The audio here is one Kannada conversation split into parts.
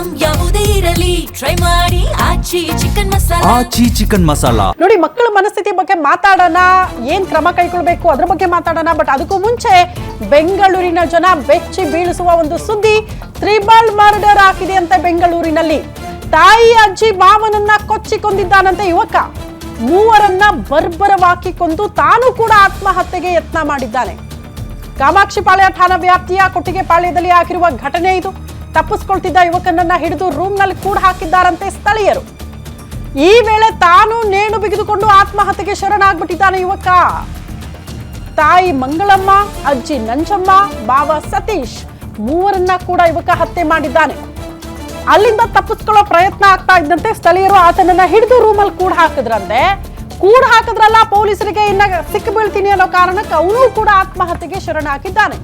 ಐಟಂ ಯಾವುದೇ ಇರಲಿ ಟ್ರೈ ಮಾಡಿ ಆಚಿ ಚಿಕನ್ ಮಸಾಲಾ. ನೋಡಿ, ಮಕ್ಕಳ ಮನಸ್ಥಿತಿ ಬಗ್ಗೆ ಮಾತಾಡೋಣ, ಏನ್ ಕ್ರಮ ಕೈಗೊಳ್ಬೇಕು ಅದ್ರ ಬಗ್ಗೆ ಮಾತಾಡೋಣ. ಬಟ್ ಅದಕ್ಕೂ ಮುಂಚೆ ಬೆಂಗಳೂರಿನ ಜನ ಬೆಚ್ಚಿ ಬೀಳಿಸುವ ಒಂದು ಸುದ್ದಿ. ತ್ರಿಬಲ್ ಮರ್ಡರ್ ಆಗಿದೆ ಅಂತ ಬೆಂಗಳೂರಿನಲ್ಲಿ. ತಾಯಿ ಅಜ್ಜಿ ಮಾವನನ್ನ ಕೊಚ್ಚಿ ಕೊಂದಿದ್ದಾನಂತೆ ಯುವಕ. ಮೂವರನ್ನ ಬರ್ಬರವಾಗಿ ಕೊಂದು ತಾನು ಕೂಡ ಆತ್ಮಹತ್ಯೆಗೆ ಯತ್ನ ಮಾಡಿದ್ದಾನೆ. ಕಾಮಾಕ್ಷಿಪಾಳ್ಯ ಠಾಣಾ ವ್ಯಾಪ್ತಿಯ ಕೊಟ್ಟಿಗೆಪಾಳ್ಯದಲ್ಲಿ ಆಗಿರುವ ಘಟನೆ ಇದು. ತಪ್ಪಿಸ್ಕೊಳ್ತಿದ್ದ ಯುವಕನನ್ನ ಹಿಡಿದು ರೂಮ್ನಲ್ಲಿ ಕೂಡ ಹಾಕಿದ್ದಾರಂತೆ ಸ್ಥಳೀಯರು. ಈ ವೇಳೆ ತಾನು ನೇಣು ಬಿಗಿದುಕೊಂಡು ಆತ್ಮಹತ್ಯೆಗೆ ಶರಣಾಗ್ಬಿಟ್ಟಿದ್ದಾನೆ ಯುವಕ. ತಾಯಿ ಮಂಗಳಮ್ಮ, ಅಜ್ಜಿ ನಂಜಮ್ಮ, ಮಾವ ಸತೀಶ್ ಮೂವರನ್ನ ಕೂಡ ಯುವಕ ಹತ್ಯೆ ಮಾಡಿದ್ದಾನೆ. ಅಲ್ಲಿಂದ ತಪ್ಪಿಸ್ಕೊಳ್ಳೋ ಪ್ರಯತ್ನ ಆಗ್ತಾ ಇದ್ದಂತೆ ಸ್ಥಳೀಯರು ಆತನನ್ನ ಹಿಡಿದು ರೂಮಲ್ಲಿ ಕೂಡ ಹಾಕಿದ್ರಲ್ಲ ಪೊಲೀಸರಿಗೆ ಇನ್ನ ಸಿಕ್ಕು ಬೀಳ್ತೀನಿ ಅನ್ನೋ ಕಾರಣಕ್ಕೆ ಅವನು ಕೂಡ ಆತ್ಮಹತ್ಯೆಗೆ ಶರಣಾಗಿದ್ದಾನೆ.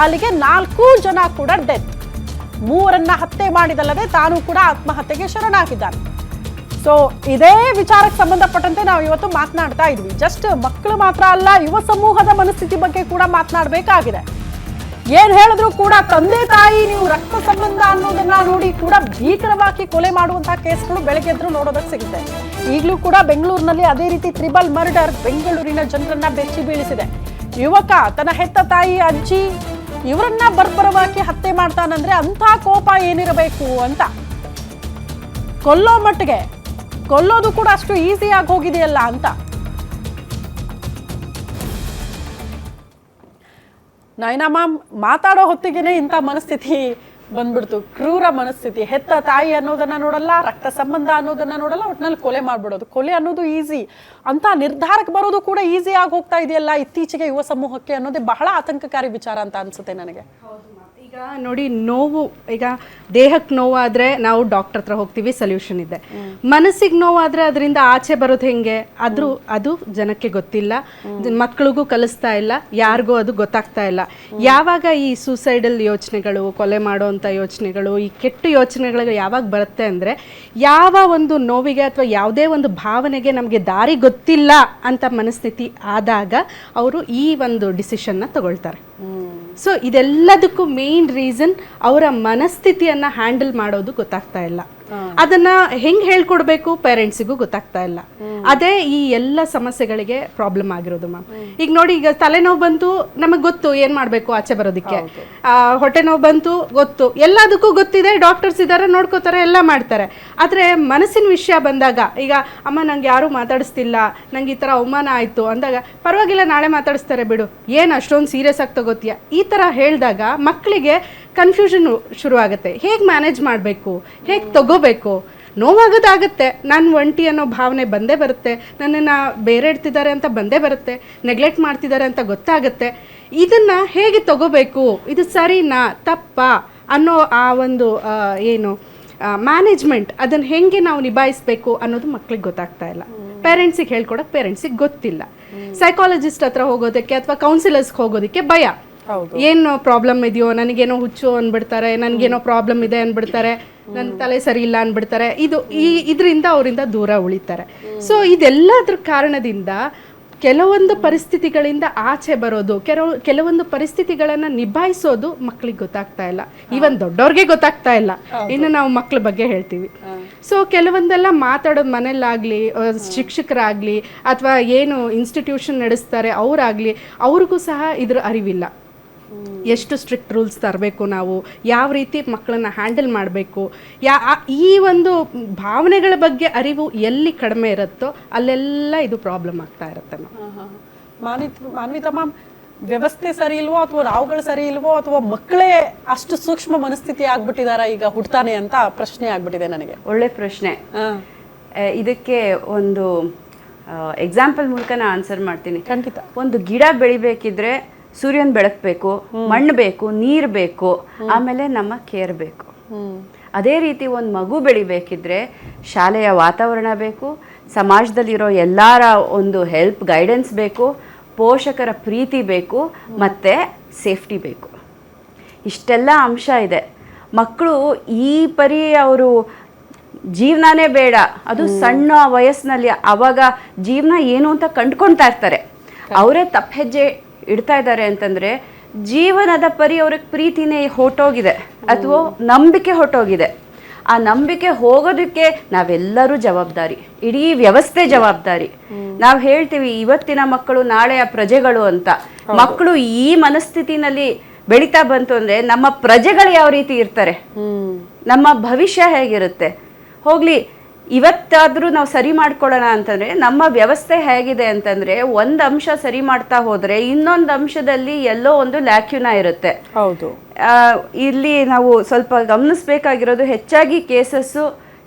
ಅಲ್ಲಿಗೆ 4 ಜನ ಕೂಡ ಡೆತ್. ಮೂವರನ್ನ ಹತ್ಯೆ ಮಾಡಿದಲ್ಲದೆ ತಾನು ಕೂಡ ಆತ್ಮಹತ್ಯೆಗೆ ಶರಣಾಗಿದ್ದಾನೆ. ಸೊ ಇದೇ ವಿಚಾರಕ್ಕೆ ಸಂಬಂಧಪಟ್ಟಂತೆ ನಾವು ಇವತ್ತು ಮಾತನಾಡ್ತಾ ಇದ್ವಿ. ಜಸ್ಟ್ ಮಕ್ಕಳು ಮಾತ್ರ ಅಲ್ಲ, ಯುವ ಸಮೂಹದ ಮನಸ್ಥಿತಿ ಬಗ್ಗೆ ಕೂಡ ಮಾತನಾಡಬೇಕಾಗಿದೆ. ಏನ್ ಹೇಳಿದ್ರು ಕೂಡ ತಂದೆ ತಾಯಿ ನೀವು ರಕ್ತ ಸಂಬಂಧ ಅನ್ನೋದನ್ನ ನೋಡಿ ಕೂಡ ಭೀಕರವಾಗಿ ಕೊಲೆ ಮಾಡುವಂತಹ ಕೇಸ್ಗಳು ಬೆಳಗ್ಗೆ ಎದ್ರು ನೋಡೋದಕ್ಕೆ ಸಿಗುತ್ತೆ. ಈಗಲೂ ಕೂಡ ಬೆಂಗಳೂರಿನಲ್ಲಿ ಅದೇ ರೀತಿ ತ್ರಿಬಲ್ ಮರ್ಡರ್ ಬೆಂಗಳೂರಿನ ಜನರನ್ನ ಬೆಚ್ಚಿ ಬೀಳಿಸಿದೆ. ಯುವಕ ತನ್ನ ಹೆತ್ತ ತಾಯಿ, ಅಜ್ಜಿ ಇವರನ್ನ ಬರ್ಬರವಾಗಿ ಹತ್ಯೆ ಮಾಡ್ತಾನಂದ್ರೆ ಅಂಥ ಕೋಪ ಏನಿರಬೇಕು ಅಂತ. ಕೊಲ್ಲೋ ಮಟ್ಟಿಗೆ ಕೊಲ್ಲೋದು ಕೂಡ ಅಷ್ಟು ಈಸಿಯಾಗಿ ಹೋಗಿದೆಯಲ್ಲ ಅಂತ. ನೈನಾ ಮ್ಯಾಮ್ ಮಾತಾಡೋ ಹೊತ್ತಿಗೆನೆ ಇಂಥ ಮನಸ್ಥಿತಿ ಬಂದ್ಬಿಡ್ತು. ಕ್ರೂರ ಮನಸ್ಥಿತಿ. ಹೆತ್ತ ತಾಯಿ ಅನ್ನೋದನ್ನ ನೋಡಲ್ಲ, ರಕ್ತ ಸಂಬಂಧ ಅನ್ನೋದನ್ನ ನೋಡಲ್ಲ, ಒಟ್ಟಿನಲ್ಲಿ ಕೊಲೆ ಮಾಡ್ಬಿಡೋದು. ಕೊಲೆ ಅನ್ನೋದು ಈಸಿ ಅಂತ ನಿರ್ಧಾರಕ್ಕೆ ಬರೋದು ಕೂಡ ಈಸಿ ಆಗಿ ಹೋಗ್ತಾ ಇದೆಯಲ್ಲ ಇತ್ತೀಚೆಗೆ ಯುವ ಸಮೂಹಕ್ಕೆ ಅನ್ನೋದೇ ಬಹಳ ಆತಂಕಕಾರಿ ವಿಚಾರ ಅಂತ ಅನ್ಸುತ್ತೆ ನನಗೆ. ಈಗ ನೋಡಿ, ನೋವು, ಈಗ ದೇಹಕ್ಕೆ ನೋವಾದರೆ ನಾವು ಡಾಕ್ಟರ್ ಹತ್ರ ಹೋಗ್ತೀವಿ, ಸೊಲ್ಯೂಷನ್ ಇದೆ. ಮನಸ್ಸಿಗೆ ನೋವಾದರೆ ಅದರಿಂದ ಆಚೆ ಬರೋದು ಹೆಂಗೆ ಅದು ಜನಕ್ಕೆ ಗೊತ್ತಿಲ್ಲ, ಮಕ್ಕಳಿಗೂ ಕಲಿಸ್ತಾ ಇಲ್ಲ, ಯಾರಿಗೂ ಅದು ಗೊತ್ತಾಗ್ತಾ ಇಲ್ಲ. ಯಾವಾಗ ಈ ಸೂಸೈಡಲ್ ಯೋಚನೆಗಳು, ಕೊಲೆ ಮಾಡೋವಂಥ ಯೋಚನೆಗಳು, ಈ ಕೆಟ್ಟ ಯೋಚನೆಗಳು ಯಾವಾಗ ಬರುತ್ತೆ ಅಂದರೆ, ಯಾವ ಒಂದು ನೋವಿಗೆ ಅಥವಾ ಯಾವುದೇ ಒಂದು ಭಾವನೆಗೆ ನಮಗೆ ದಾರಿ ಗೊತ್ತಿಲ್ಲ ಅಂತ ಮನಸ್ಥಿತಿ ಆದಾಗ ಅವರು ಈ ಒಂದು ಡಿಸಿಷನ್ನ ತಗೊಳ್ತಾರೆ. ಸೊ ಇದೆಲ್ಲದಕ್ಕೂ ಮೇನ್ ರೀಸನ್ ಅವರ ಮನಸ್ಥಿತಿಯನ್ನ ಹ್ಯಾಂಡಲ್ ಮಾಡೋದು ಗೊತ್ತಾಗ್ತಾ ಇಲ್ಲ. ಅದನ್ನ ಹೆಂಗ್ ಹೇಳ್ಕೊಡ್ಬೇಕು ಪೇರೆಂಟ್ಸಿಗೂ ಗೊತ್ತಾಗ್ತಾ ಇಲ್ಲ. ಅದೇ ಈ ಎಲ್ಲ ಸಮಸ್ಯೆಗಳಿಗೆ ಪ್ರಾಬ್ಲಮ್ ಆಗಿರೋದು ಮ್ಯಾಮ್. ಈಗ ನೋಡಿ, ಈಗ ತಲೆನೋವು ಬಂತು, ನಮಗ್ ಗೊತ್ತು ಏನ್ ಮಾಡ್ಬೇಕು ಆಚೆ ಬರೋದಿಕ್ಕೆ. ಹೊಟ್ಟೆ ನೋವು ಬಂತು, ಗೊತ್ತು, ಎಲ್ಲದಕ್ಕೂ ಗೊತ್ತಿದೆ, ಡಾಕ್ಟರ್ಸ್ ಇದಾರೆ, ನೋಡ್ಕೋತಾರೆ, ಎಲ್ಲ ಮಾಡ್ತಾರೆ. ಆದ್ರೆ ಮನಸ್ಸಿನ ವಿಷಯ ಬಂದಾಗ, ಈಗ ಅಮ್ಮ ನಂಗೆ ಯಾರು ಮಾತಾಡಿಸ್ತಿಲ್ಲ, ನಂಗೆ ಈ ತರ ಅವಮಾನ ಆಯ್ತು ಅಂದಾಗ, ಪರವಾಗಿಲ್ಲ ನಾಳೆ ಮಾತಾಡಿಸ್ತಾರೆ ಬಿಡು, ಏನ್ ಅಷ್ಟೊಂದು ಸೀರಿಯಸ್ ಆಗಿ ತಗೋತೀಯ, ಈ ತರ ಹೇಳಿದಾಗ ಮಕ್ಕಳಿಗೆ ಕನ್ಫ್ಯೂಷನ್ ಶುರು ಆಗುತ್ತೆ. ಹೇಗೆ ಮ್ಯಾನೇಜ್ ಮಾಡಬೇಕು, ಹೇಗೆ ತಗೋಬೇಕು. ನೋವಾಗೋದಾಗತ್ತೆ, ನಾನು ಒಂಟಿ ಅನ್ನೋ ಭಾವನೆ ಬಂದೇ ಬರುತ್ತೆ, ನನ್ನನ್ನು ಬೇರೆ ಇಡ್ತಿದ್ದಾರೆ ಅಂತ ಬಂದೇ ಬರುತ್ತೆ, ನೆಗ್ಲೆಕ್ಟ್ ಮಾಡ್ತಿದ್ದಾರೆ ಅಂತ ಗೊತ್ತಾಗುತ್ತೆ. ಇದನ್ನು ಹೇಗೆ ತಗೋಬೇಕು, ಇದು ಸರಿನಾ ತಪ್ಪಾ ಅನ್ನೋ ಆ ಒಂದು ಏನು ಮ್ಯಾನೇಜ್ಮೆಂಟ್, ಅದನ್ನು ಹೇಗೆ ನಾವು ನಿಭಾಯಿಸಬೇಕು ಅನ್ನೋದು ಮಕ್ಳಿಗೆ ಗೊತ್ತಾಗ್ತಾ ಇಲ್ಲ. ಪೇರೆಂಟ್ಸಿಗೆ ಹೇಳ್ಕೊಡಕ್ಕೆ ಪೇರೆಂಟ್ಸಿಗೆ ಗೊತ್ತಿಲ್ಲ. ಸೈಕಾಲಜಿಸ್ಟ್ ಹತ್ರ ಹೋಗೋದಕ್ಕೆ ಅಥವಾ ಕೌನ್ಸಿಲರ್ಸ್ಗೆ ಹೋಗೋದಕ್ಕೆ ಭಯ. ಏನು ಪ್ರಾಬ್ಲಮ್ ಇದೆಯೋ, ನನಗೇನೋ ಹುಚ್ಚು ಅಂದ್ಬಿಡ್ತಾರೆ, ನನಗೇನೋ ಪ್ರಾಬ್ಲಮ್ ಇದೆ ಅಂದ್ಬಿಡ್ತಾರೆ, ನನ್ನ ತಲೆ ಸರಿ ಇಲ್ಲ ಅಂದ್ಬಿಡ್ತಾರೆ. ಇದರಿಂದ ಅವರಿಂದ ದೂರ ಉಳಿತಾರೆ. ಸೊ ಇದೆಲ್ಲದ್ರ ಕಾರಣದಿಂದ ಕೆಲವೊಂದು ಪರಿಸ್ಥಿತಿಗಳಿಂದ ಆಚೆ ಬರೋದು, ಕೆಲವೊಂದು ಪರಿಸ್ಥಿತಿಗಳನ್ನು ನಿಭಾಯಿಸೋದು ಮಕ್ಕಳಿಗೆ ಗೊತ್ತಾಗ್ತಾ ಇಲ್ಲ. ಈವನ್ ದೊಡ್ಡವ್ರಿಗೆ ಗೊತ್ತಾಗ್ತಾ ಇಲ್ಲ, ಇನ್ನು ನಾವು ಮಕ್ಕಳ ಬಗ್ಗೆ ಹೇಳ್ತೀವಿ. ಸೊ ಕೆಲವೊಂದೆಲ್ಲ ಮಾತಾಡೋದು ಮನೇಲಾಗಲಿ, ಶಿಕ್ಷಕರಾಗಲಿ ಅಥವಾ ಏನು ಇನ್ಸ್ಟಿಟ್ಯೂಷನ್ ನಡೆಸ್ತಾರೆ ಅವರಾಗಲಿ, ಅವ್ರಿಗೂ ಸಹ ಇದ್ರ ಅರಿವಿಲ್ಲ. ಎಷ್ಟು ಸ್ಟ್ರಿಕ್ಟ್ ರೂಲ್ಸ್ ತರಬೇಕು, ನಾವು ಯಾವ ರೀತಿ ಮಕ್ಕಳನ್ನ ಹ್ಯಾಂಡಲ್ ಮಾಡಬೇಕು, ಈ ಒಂದು ಭಾವನೆಗಳ ಬಗ್ಗೆ ಅರಿವು ಎಲ್ಲಿ ಕಡಿಮೆ ಇರುತ್ತೋ ಅಲ್ಲೆಲ್ಲ ಇದು ಪ್ರಾಬ್ಲಮ್ ಆಗ್ತಾ ಇರುತ್ತೆ. ಮಾನ್ವಿತಾ ಮ್ಯಾಮ್, ವ್ಯವಸ್ಥೆ ಸರಿ ಇಲ್ವೋ ಅಥವಾ ನಾವುಗಳು ಸರಿ ಇಲ್ವೋ ಅಥವಾ ಮಕ್ಕಳೇ ಅಷ್ಟು ಸೂಕ್ಷ್ಮ ಮನಸ್ಥಿತಿ ಆಗ್ಬಿಟ್ಟಿದಾರ ಈಗ ಹುಡ್ತಾನೆ ಅಂತ ಪ್ರಶ್ನೆ ಆಗ್ಬಿಟ್ಟಿದೆ ನನಗೆ. ಒಳ್ಳೆ ಪ್ರಶ್ನೆ. ಇದಕ್ಕೆ ಒಂದು ಎಕ್ಸಾಂಪಲ್ ಮೂಲಕ ನಾನು ಆನ್ಸರ್ ಮಾಡ್ತೀನಿ. ಖಂಡಿತ. ಒಂದು ಗಿಡ ಬೆಳಿಬೇಕಿದ್ರೆ ಸೂರ್ಯನ ಬೆಳಕು ಬೇಕು, ಮಣ್ಣು ಬೇಕು, ನೀರು ಬೇಕು, ಆಮೇಲೆ ನಮ್ಮ ಕೇರ್ ಬೇಕು. ಅದೇ ರೀತಿ ಒಂದು ಮಗು ಬೆಳಿಬೇಕಿದ್ರೆ ಶಾಲೆಯ ವಾತಾವರಣ ಬೇಕು, ಸಮಾಜದಲ್ಲಿರೋ ಎಲ್ಲರ ಒಂದು ಹೆಲ್ಪ್ ಗೈಡೆನ್ಸ್ ಬೇಕು, ಪೋಷಕರ ಪ್ರೀತಿ ಬೇಕು, ಮತ್ತು ಸೇಫ್ಟಿ ಬೇಕು. ಇಷ್ಟೆಲ್ಲ ಅಂಶ ಇದೆ. ಮಕ್ಕಳು ಈ ಪರಿ ಅವರು ಜೀವನನೇ ಬೇಡ, ಅದು ಸಣ್ಣ ವಯಸ್ಸಿನಲ್ಲಿ ಅವಾಗ ಜೀವನ ಏನು ಅಂತ ಕಂಡುಕೊಳ್ತಾ ಇರ್ತಾರೆ. ಅವರೇ ತಪ್ಪು ಹೆಜ್ಜೆ ಇಡ್ತಾ ಇದ್ದಾರೆ ಅಂತಂದರೆ ಜೀವನದ ಪರಿ ಅವ್ರಿಗೆ ಪ್ರೀತಿನೇ ಹೊಟ್ಟೋಗಿದೆ ಅಥವಾ ನಂಬಿಕೆ ಹೊಟ್ಟೋಗಿದೆ. ಆ ನಂಬಿಕೆ ಹೋಗೋದಕ್ಕೆ ನಾವೆಲ್ಲರೂ ಜವಾಬ್ದಾರಿ, ಇಡೀ ವ್ಯವಸ್ಥೆ ಜವಾಬ್ದಾರಿ. ನಾವು ಹೇಳ್ತೀವಿ ಇವತ್ತಿನ ಮಕ್ಕಳು ನಾಳೆಯ ಪ್ರಜೆಗಳು ಅಂತ. ಮಕ್ಕಳು ಈ ಮನಸ್ಥಿತಿನಲ್ಲಿ ಬೆಳೀತಾ ಬಂತು ಅಂದ್ರೆ ನಮ್ಮ ಪ್ರಜೆಗಳು ಯಾವ ರೀತಿ ಇರ್ತಾರೆ, ನಮ್ಮ ಭವಿಷ್ಯ ಹೇಗಿರುತ್ತೆ. ಹೋಗ್ಲಿ, ಇವತ್ತಾದ್ರೂ ನಾವು ಸರಿ ಮಾಡ್ಕೊಳ್ಳೋಣ ಅಂತಂದ್ರೆ ನಮ್ಮ ವ್ಯವಸ್ಥೆ ಹೇಗಿದೆ ಅಂತಂದ್ರೆ ಒಂದ್ ಅಂಶ ಸರಿ ಮಾಡ್ತಾ ಹೋದ್ರೆ ಇನ್ನೊಂದು ಅಂಶದಲ್ಲಿ ಎಲ್ಲೋ ಒಂದು ಲ್ಯಾಕ್ಯುನಾ ಇರುತ್ತೆ. ಹೌದು, ಇಲ್ಲಿ ನಾವು ಸ್ವಲ್ಪ ಗಮನಿಸ್ಬೇಕಾಗಿರೋದು ಹೆಚ್ಚಾಗಿ ಕೇಸಸ್ಸು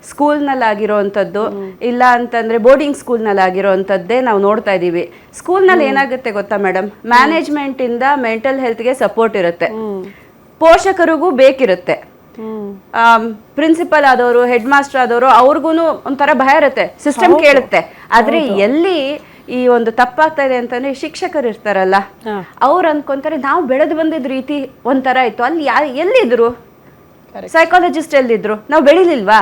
ಸ್ಕೂಲ್ನಲ್ಲಿ ಆಗಿರೋವಂಥದ್ದು, ಇಲ್ಲ ಅಂತಂದ್ರೆ ಬೋರ್ಡಿಂಗ್ ಸ್ಕೂಲ್ನಲ್ಲಿ ಆಗಿರೋವಂಥದ್ದೇ ನಾವು ನೋಡ್ತಾ ಇದ್ದೀವಿ. ಸ್ಕೂಲ್ನಲ್ಲಿ ಏನಾಗುತ್ತೆ ಗೊತ್ತಾ ಮೇಡಮ್, ಮ್ಯಾನೇಜ್ಮೆಂಟ್ ಇಂದ ಮೆಂಟಲ್ ಹೆಲ್ತ್ಗೆ ಸಪೋರ್ಟ್ ಇರುತ್ತೆ, ಪೋಷಕರಿಗೂ ಬೇಕಿರುತ್ತೆ, ಪ್ರಿನ್ಸಿಪಲ್ ಆದವರು, ಹೆಡ್ ಮಾಸ್ಟರ್ ಆದವರು ಅವ್ರಿಗೂ ಒಂಥರ ಭಯ ಇರುತ್ತೆ, ಸಿಸ್ಟಮ್ ಕೇಳುತ್ತೆ. ಆದ್ರೆ ಎಲ್ಲಿ ಈ ಒಂದು ತಪ್ಪಾಗ್ತಾ ಇದೆ ಅಂತಂದ್ರೆ ಶಿಕ್ಷಕರು ಇರ್ತಾರಲ್ಲ, ಅವ್ರು ಅನ್ಕೊಂತಾರೆ ನಾವು ಬೆಳೆದು ಬಂದಿದ್ ರೀತಿ ಒಂಥರ ಇತ್ತು, ಅಲ್ಲಿ ಎಲ್ಲಿದ್ರು ಸೈಕಾಲಜಿಸ್ಟ್ ಎಲ್ಲಿದ್ರು, ನಾವು ಬೆಳಿಲಿಲ್ವಾ,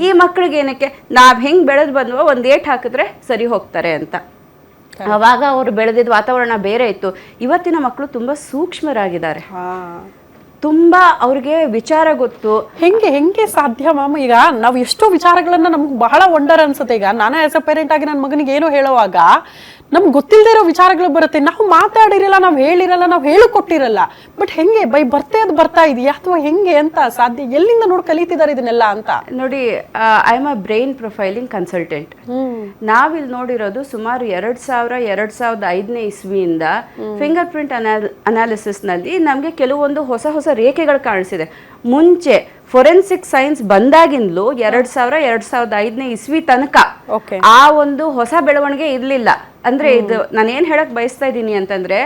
ಈ ಮಕ್ಳಿಗೆ ಏನಕ್ಕೆ ನಾವ್ ಹೆಂಗ್ ಬೆಳೆದ್ ಬಂದ್ವೋ ಒಂದ್ ಏಟ್ ಹಾಕಿದ್ರೆ ಸರಿ ಹೋಗ್ತಾರೆ ಅಂತ. ಅವಾಗ ಅವ್ರು ಬೆಳೆದಿದ್ ವಾತಾವರಣ ಬೇರೆ ಇತ್ತು. ಇವತ್ತಿನ ಮಕ್ಕಳು ತುಂಬಾ ಸೂಕ್ಷ್ಮರಾಗಿದ್ದಾರೆ, ತುಂಬಾ ಅವ್ರಿಗೆ ವಿಚಾರ ಗೊತ್ತು. ಹೆಂಗೆ ಸಾಧ್ಯ ಮ್ಯಾಮ್? ಈಗ ನಾವು ಎಷ್ಟೋ ವಿಚಾರಗಳನ್ನ ನಮ್ಗೆ ಬಹಳ ವಂಡರ್ ಅನ್ಸುತ್ತೆ. ಈಗ ನಾನೇ ಆಸ್ ಅ ಪೇರೆಂಟ್ ಆಗಿ ನನ್ನ ಮಗನಿಗೆ ಏನೋ ಹೇಳುವಾಗ ನಮ್ಗೆ ಗೊತ್ತಿಲ್ಲದೆ ಇರೋ ವಿಚಾರಗಳು ಬರುತ್ತೆ. ನಾವು ಮಾತಾಡಿರಲ್ಲ, ನಾವು ಹೇಳಿರಲ್ಲ, ನಾವು ಹೇಳಿಕೊಟ್ಟಿರಲ್ಲ. ಬಟ್ ಹೆಂಗೆ ಬೈ ಅದು ಬರ್ತಾ ಇದೆಯಾ ಅಥವಾ ಹೆಂಗೆ ಅಂತ ಸಾಧ್ಯ? ಎಲ್ಲಿಂದ ನೋಡಿ ಕಲಿತಿದ್ದಾರೆ ಇದನ್ನೆಲ್ಲ ಅಂತ ನೋಡಿ. I am a brain profiling consultant. ನಾವಿಲ್ಲಿ ನೋಡಿರೋದು ಸುಮಾರು 2005ನೇ ಇಸ್ವಿಯಿಂದ ಫಿಂಗರ್ ಪ್ರಿಂಟ್ ಅನಾಲಿಸಿಸ್ ನಲ್ಲಿ ನಮ್ಗೆ ಕೆಲವೊಂದು ಹೊಸ ರೇಖೆಗಳು ಕಾಣಿಸಿದೆ. ಮುಂಚೆ ಫೊರೆನ್ಸಿಕ್ ಸೈನ್ಸ್ ಬಂದಾಗಿಂದಲೂ 2005ನೇ ಇಸ್ವಿ ತನಕ ಆ ಒಂದು ಹೊಸ ಬೆಳವಣಿಗೆ ಇರ್ಲಿಲ್ಲ. ಅಂದ್ರೆ ಇದು ನಾನು ಏನ್ ಹೇಳಕ್ ಬಯಸ್ತಾ ಇದ್ದೀನಿ ಅಂತಂದ್ರೆ,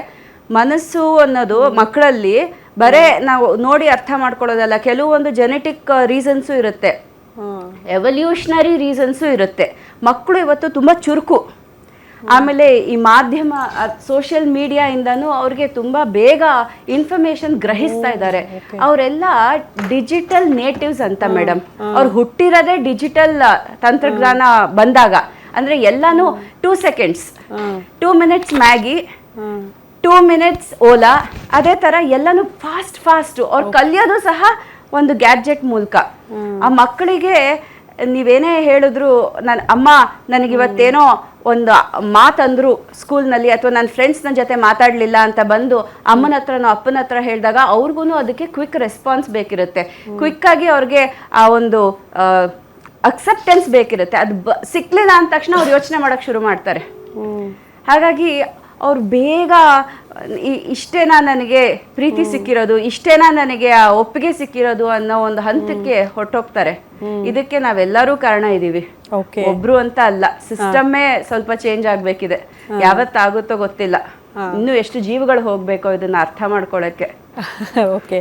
ಮನಸ್ಸು ಅನ್ನೋದು ಮಕ್ಕಳಲ್ಲಿ ಬರೇ ನಾವು ನೋಡಿ ಅರ್ಥ ಮಾಡ್ಕೊಳ್ಳೋದಲ್ಲ, ಕೆಲವೊಂದು ಜೆನೆಟಿಕ್ ರೀಸನ್ಸು ಇರುತ್ತೆ, ಎವಲ್ಯೂಷನರಿ ರೀಸನ್ಸು ಇರುತ್ತೆ. ಮಕ್ಕಳು ಇವತ್ತು ತುಂಬಾ ಚುರುಕು. ಆಮೇಲೆ ಈ ಮಾಧ್ಯಮ ಸೋಷಿಯಲ್ ಮೀಡಿಯಾ ಇಂದಾನು ಅವ್ರಿಗೆ ತುಂಬಾ ಬೇಗ ಇನ್ಫಾರ್ಮೇಶನ್ ಗ್ರಹಿಸ್ತಾ ಇದ್ದಾರೆ. ಅವರೆಲ್ಲ ಡಿಜಿಟಲ್ ನೇಟಿವ್ಸ್ ಅಂತ ಮೇಡಮ್. ಅವ್ರು ಹುಟ್ಟಿರೋದೇ ಡಿಜಿಟಲ್ ತಂತ್ರಜ್ಞಾನ ಬಂದಾಗ. ಅಂದ್ರೆ ಎಲ್ಲಾನು 2 seconds, 2 minutes Maggi, 2 minutes Ola, ಅದೇ ತರ ಎಲ್ಲಾನು ಫಾಸ್ಟ್. ಅವ್ರು ಕಲಿಯೋದು ಸಹ ಒಂದು ಗ್ಯಾಡ್ಜೆಟ್ ಮೂಲಕ. ಆ ಮಕ್ಕಳಿಗೆ ನೀವೇನೇ ಹೇಳಿದ್ರು, ಅಮ್ಮ ನನಗಿವತ್ತೇನೋ ಒಂದು ಮಾತಂದ್ರು ಸ್ಕೂಲ್ನಲ್ಲಿ, ಅಥವಾ ನನ್ನ ಫ್ರೆಂಡ್ಸ್ನ ಜೊತೆ ಮಾತಾಡಲಿಲ್ಲ ಅಂತ ಬಂದು ಅಮ್ಮನ ಹತ್ರನೋ ಅಪ್ಪನ ಹತ್ರ ಹೇಳಿದಾಗ ಅವ್ರಿಗೂ ಅದಕ್ಕೆ ಕ್ವಿಕ್ ರೆಸ್ಪಾನ್ಸ್ ಬೇಕಿರುತ್ತೆ. ಕ್ವಿಕ್ ಆಗಿ ಅವ್ರಿಗೆ ಆ ಒಂದು ಅಕ್ಸೆಪ್ಟೆನ್ಸ್ ಬೇಕಿರುತ್ತೆ. ಅದು ಸಿಕ್ಲಿಲ್ಲ ಅಂದ ತಕ್ಷಣ ಅವ್ರು ಯೋಚನೆ ಮಾಡೋಕ್ಕೆ ಶುರು ಮಾಡ್ತಾರೆ. ಹಾಗಾಗಿ ಅವ್ರು ಬೇಗ ಇಷ್ಟೇನಾ ನನಗೆ ಪ್ರೀತಿ ಸಿಕ್ಕಿರೋದು, ಇಷ್ಟೇನಾ ನನಗೆ ಆ ಒಪ್ಪಿಗೆ ಸಿಕ್ಕಿರೋದು ಅನ್ನೋ ಒಂದು ಹಂತಕ್ಕೆ ಹೊರಟೋಗ್ತಾರೆ. ಇದಕ್ಕೆ ನಾವೆಲ್ಲರೂ ಕಾರಣ ಇದೀವಿ, ಒಬ್ರು ಅಂತ ಅಲ್ಲ. ಸಿಸ್ಟಮ್ಮೇ ಸ್ವಲ್ಪ ಚೇಂಜ್ ಆಗ್ಬೇಕಿದೆ. ಯಾವತ್ತಾಗುತ್ತೋ ಗೊತ್ತಿಲ್ಲ. ಇನ್ನು ಎಷ್ಟು ಜೀವಗಳು ಹೋಗ್ಬೇಕೋ ಇದನ್ನ ಅರ್ಥ ಮಾಡ್ಕೊಳ್ಳೋಕೆ. ಓಕೆ.